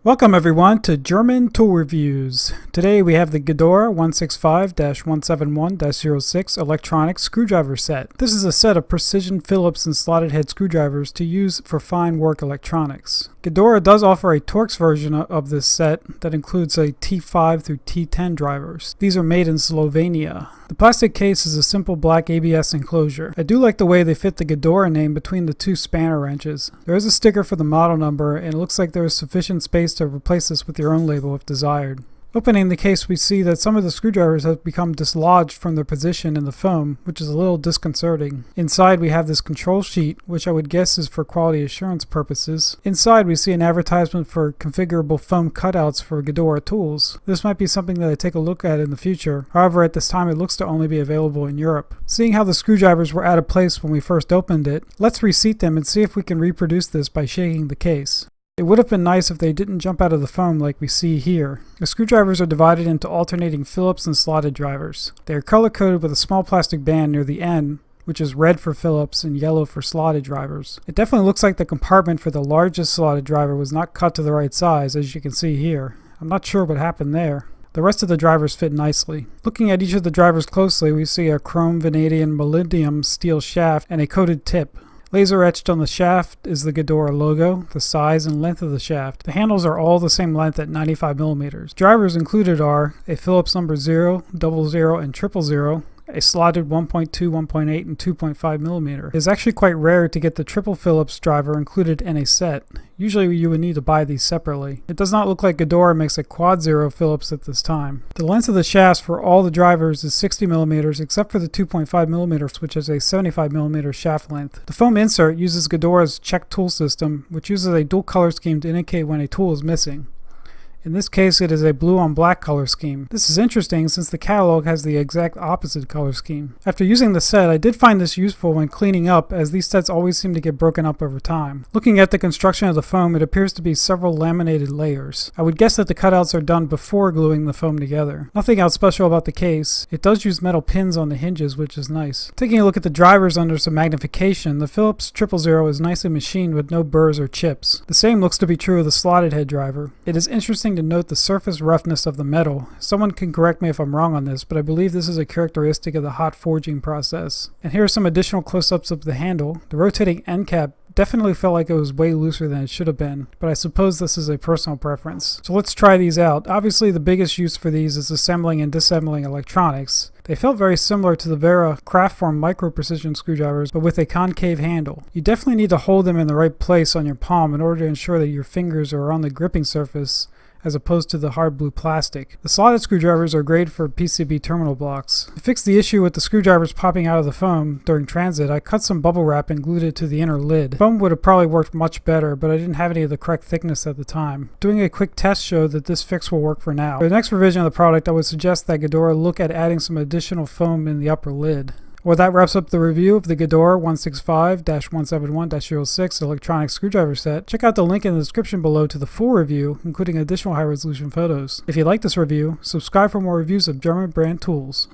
Welcome everyone to German Tool Reviews. Today we have the Gedore 165-171-06 electronic screwdriver set. This is a set of precision Phillips and slotted head screwdrivers to use for fine work electronics. Gedore does offer a Torx version of this set that includes a T5 through T10 drivers. These are made in Slovenia. The plastic case is a simple black ABS enclosure. I do like the way they fit the Gedore name between the two spanner wrenches. There is a sticker for the model number, and it looks like there is sufficient space to replace this with your own label if desired. Opening the case, we see that some of the screwdrivers have become dislodged from their position in the foam, which is a little disconcerting. Inside we have this control sheet, which I would guess is for quality assurance purposes. Inside we see an advertisement for configurable foam cutouts for Gedore tools. This might be something that I take a look at in the future. However, at this time it looks to only be available in Europe. Seeing how the screwdrivers were out of place when we first opened it, let's reseat them and see if we can reproduce this by shaking the case. It would have been nice if they didn't jump out of the foam like we see here. The screwdrivers are divided into alternating Phillips and slotted drivers. They are color-coded with a small plastic band near the end, which is red for Phillips and yellow for slotted drivers. It definitely looks like the compartment for the largest slotted driver was not cut to the right size, as you can see here. I'm not sure what happened there. The rest of the drivers fit nicely. Looking at each of the drivers closely, we see a chrome vanadium molybdenum steel shaft and a coated tip. Laser etched on the shaft is the Gedore logo, the size and length of the shaft. The handles are all the same length at 95 millimeters. Drivers included are a Phillips number 0, 00, and 000, a slotted 1.2, 1.8, and 2.5 millimeter. It is actually quite rare to get the triple Phillips driver included in a set. Usually you would need to buy these separately. It does not look like Gedore makes a quad 0 Phillips at this time. The length of the shafts for all the drivers is 60 millimeters except for the 2.5 millimeter, which is a 75 millimeter shaft length. The foam insert uses Gedore's check tool system, which uses a dual color scheme to indicate when a tool is missing. In this case, it is a blue on black color scheme. This is interesting since the catalog has the exact opposite color scheme. After using the set, I did find this useful when cleaning up, as these sets always seem to get broken up over time. Looking at the construction of the foam, it appears to be several laminated layers. I would guess that the cutouts are done before gluing the foam together. Nothing else special about the case. It does use metal pins on the hinges, which is nice. Taking a look at the drivers under some magnification, the Phillips 000 is nicely machined with no burrs or chips. The same looks to be true of the slotted head driver. It is interesting to note the surface roughness of the metal. Someone can correct me if I'm wrong on this, but I believe this is a characteristic of the hot forging process. And here are some additional close-ups of the handle. The rotating end cap definitely felt like it was way looser than it should have been, but I suppose this is a personal preference. So let's try these out. Obviously the biggest use for these is assembling and disassembling electronics. They felt very similar to the Vera Craftform micro precision screwdrivers, but with a concave handle. You definitely need to hold them in the right place on your palm in order to ensure that your fingers are on the gripping surface as opposed to the hard blue plastic. The slotted screwdrivers are great for PCB terminal blocks. To fix the issue with the screwdrivers popping out of the foam during transit, I cut some bubble wrap and glued it to the inner lid. Foam would have probably worked much better, but I didn't have any of the correct thickness at the time. Doing a quick test showed that this fix will work for now. For the next revision of the product, I would suggest that Gedore look at adding some additional foam in the upper lid. Well, that wraps up the review of the Gedore 165-171-06 electronic screwdriver set. Check out the link in the description below to the full review, including additional high-resolution photos. If you like this review, subscribe for more reviews of German brand tools.